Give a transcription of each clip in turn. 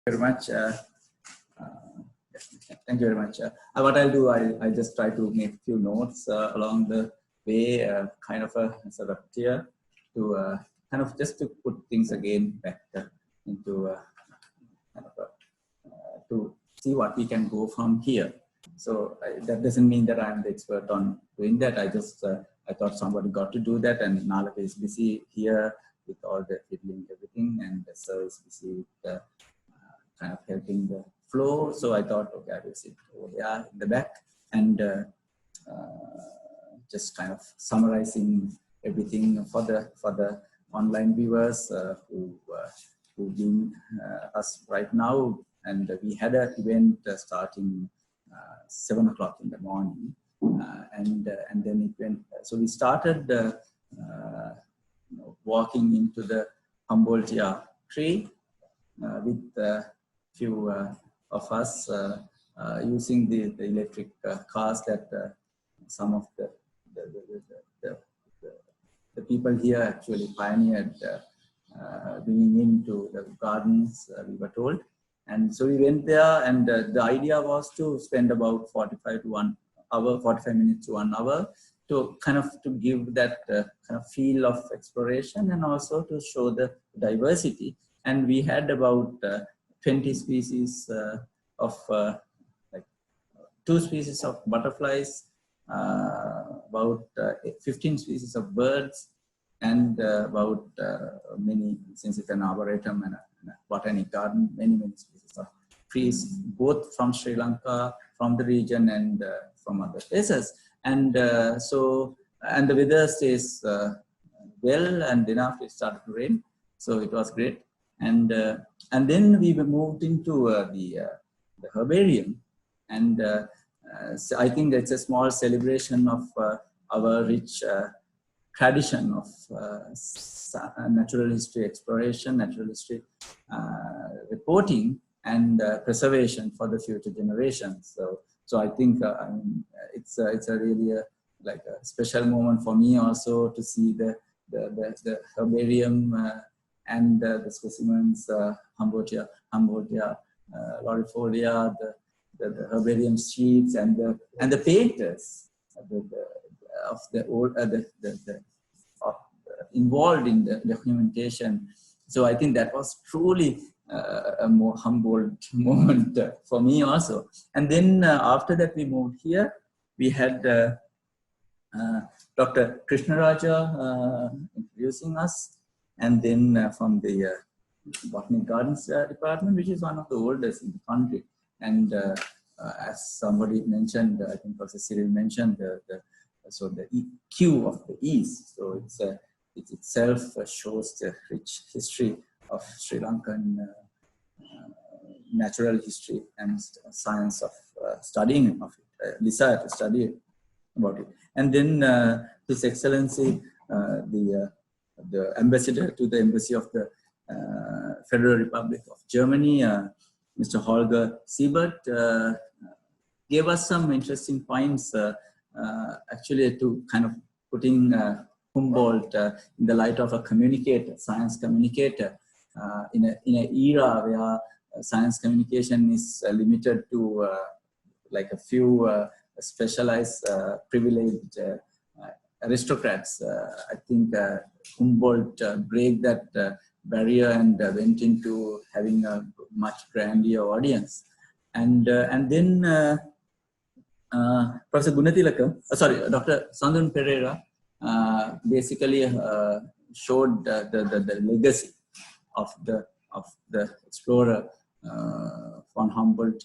Very much. Thank you very much. What I'll do, I'll just try to make a few notes along the way, kind of a sort of tier to kind of just to put things again back into kind of to see what we can go from here. So that doesn't mean that I'm the expert on doing that. I just I thought somebody got to do that, and Nalaka is busy here with all the fiddling everything, and the sir is busy with kind of helping the flow. So I thought, okay, I will sit over there in the back and just kind of summarizing everything for the online viewers who join us right now. And we had an event starting 7 o'clock in the morning, and then it went. So we started walking into the Humboldt tree with few of us using the electric cars that some of the people here actually pioneered bringing into the gardens, we were told. And so we went there, and the idea was to spend about 45 minutes to 1 hour to kind of to give that kind of feel of exploration, and also to show the diversity. And we had about 20 species of like 2 species of butterflies, about 15 species of birds, and about many, since it's an arboretum and a botanic garden, many species of trees, both from Sri Lanka, from the region, and from other places. And and the weather stays well, and then after it started to rain, so it was great. And then we moved into the herbarium, and so I think that's a small celebration of our rich tradition of natural history exploration, natural history reporting, and preservation for the future generations. So I think I mean, it's a really like a special moment for me also to see the herbarium and the specimens, Humboldtia, Laurifolia, the herbarium sheets, and the painters of the old involved in the documentation. So I think that was truly a more Humboldt moment for me also. And then after that we moved here. We had Dr. Krishnaraja introducing us, and then from the Botanic Gardens department, which is one of the oldest in the country. And as somebody mentioned, I think Professor Cyril mentioned, so the Q of the East. So it itself shows the rich history of Sri Lankan natural history and science of studying of it, desire to study about it. And then His Excellency, the ambassador to the Embassy of the Federal Republic of Germany, Mr. Holger Siebert, gave us some interesting points actually to kind of putting Humboldt in the light of a communicator, science communicator, in an era where science communication is limited to like a few specialized, privileged aristocrats. I think Humboldt broke that barrier and went into having a much grander audience. And then Professor Gunatilaka, sorry, Dr. Sandun Pereira basically showed the legacy of the explorer von Humboldt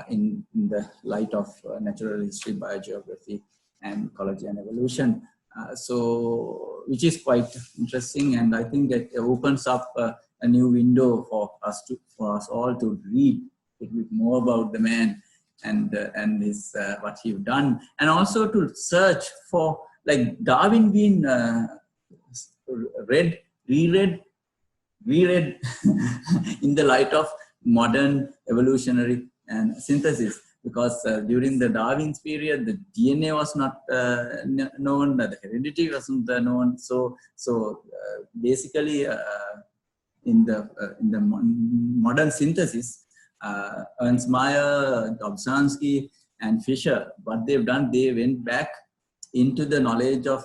in the light of natural history, biogeography, and ecology and evolution. So, which is quite interesting, and I think that opens up a new window for us all to read a little bit more about the man and his what he's done, and also to search for, like, Darwin being reread in the light of modern evolutionary and synthesis, because during the Darwin's period, the DNA was not known, the heredity wasn't known. So basically, in the modern synthesis. Ernst Mayr, Dobzhansky, and Fisher, what they've done, they went back into the knowledge of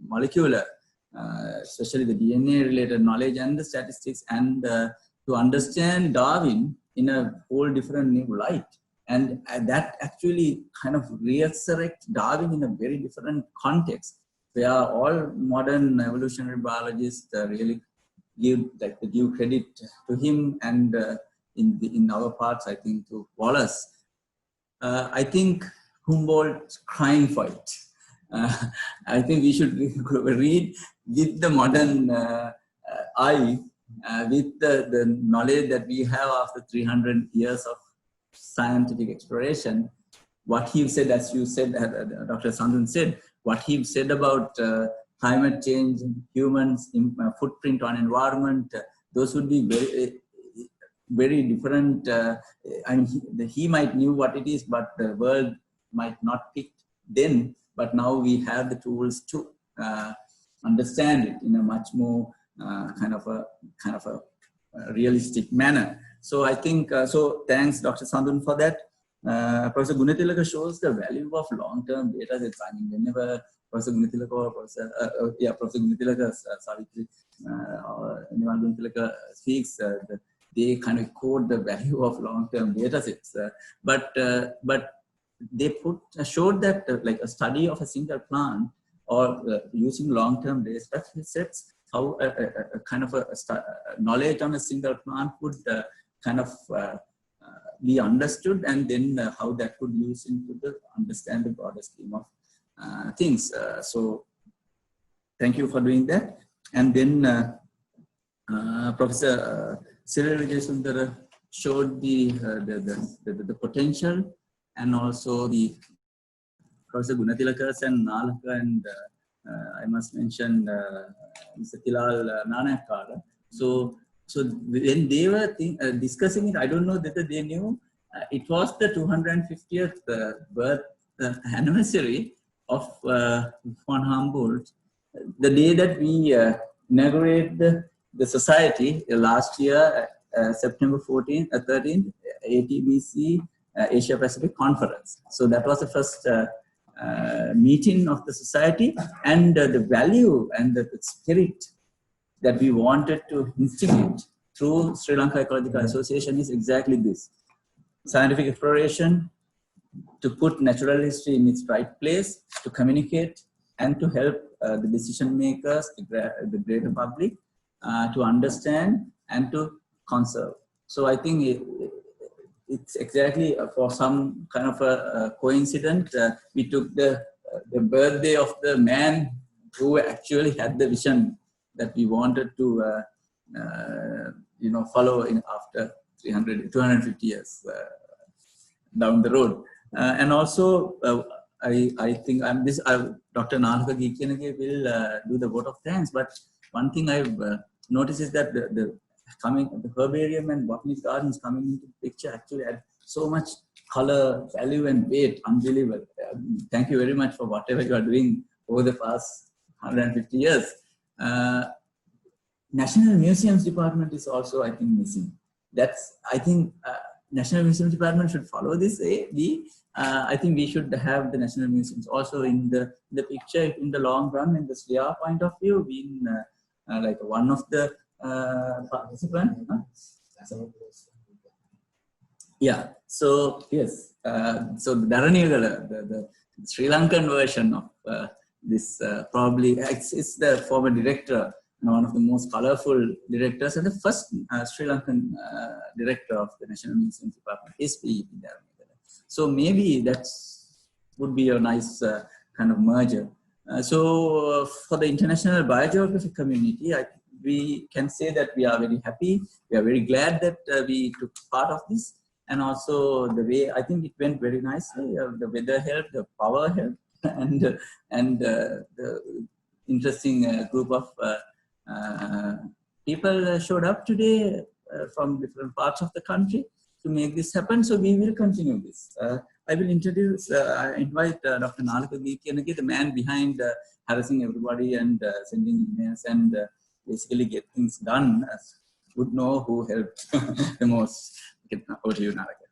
molecular, especially the DNA-related knowledge and the statistics, and to understand Darwin in a whole different new light. And that actually kind of resurrects Darwin in a very different context, where all modern evolutionary biologists really give credit to him, and in our parts, I think, to Wallace. I think Humboldt crying for it. I think we should read with the modern eye, with the knowledge that we have after 300 years of scientific exploration. What he said, as you said, Dr. Sandun said, what he said about climate change, humans' footprint on environment, those would be very, very different. I mean, he might knew what it is, but the world might not pick then. But now we have the tools to understand it in a much more kind of a realistic manner. So I think so. Thanks, Dr. Sandun, for that. Professor Gunatilaka shows the value of long-term data sets. I mean, whenever Professor Gunatilaka or Professor Gunatilaka, Savitri, or anyone Gunatilaka speaks, they kind of quote the value of long-term data sets. But they showed that like a study of a single plant or using long-term data sets, how a kind of a knowledge on a single plant would kind of be understood, and then how that could use into the understand the broader scheme of things. So thank you for doing that. And then Professor Cyril Vijayasundara showed the potential, and also the Professor Gunatilakas and Nalaka, and I must mention Mr. Tilal Nanakala. So when they were discussing it, I don't know whether they knew it was the 250th birth anniversary of von Humboldt, the day that we inaugurated the society last year, September 13th, ATBC Asia Pacific Conference. So that was the first meeting of the society, and the value and the spirit that we wanted to instigate through Sri Lanka Ecological Association is exactly this: scientific exploration, to put natural history in its right place, to communicate and to help the decision makers, the greater public, to understand and to conserve. So I think it's exactly for some kind of a coincidence. We took the birthday of the man who actually had the vision that we wanted to, follow in after 250 years down the road. And also, I think Dr. Nalaka Gikianage will do the vote of thanks. But one thing I've noticed is that the herbarium and botanic gardens coming into the picture actually add so much color, value, and weight. Unbelievable. Thank you very much for whatever you are doing over the past 150 years. National Museums Department is also, I think, missing. I think National Museums Department should follow this. I think we should have the National Museums also in the picture in the long run, in the SRIA point of view, being like one of the participants. Yeah, so yes, so the Dharanigala, the Sri Lankan version of this, probably it's the former director, one of the most colorful directors, and the first Sri Lankan director of the National Museums Department is P.E.P. Dharanigala. So maybe that would be a nice kind of merger. So for the international biogeography community, we can say that we are very happy. We are very glad that we took part of this. And also the way, I think it went very nicely. The weather helped, the power helped, and the interesting group of people showed up today from different parts of the country to make this happen. So we will continue this. I will invite Dr. Nalaka Gikianage, the man behind harassing everybody and sending emails and basically get things done would know who helped the most. Okay, over to you, Naraka.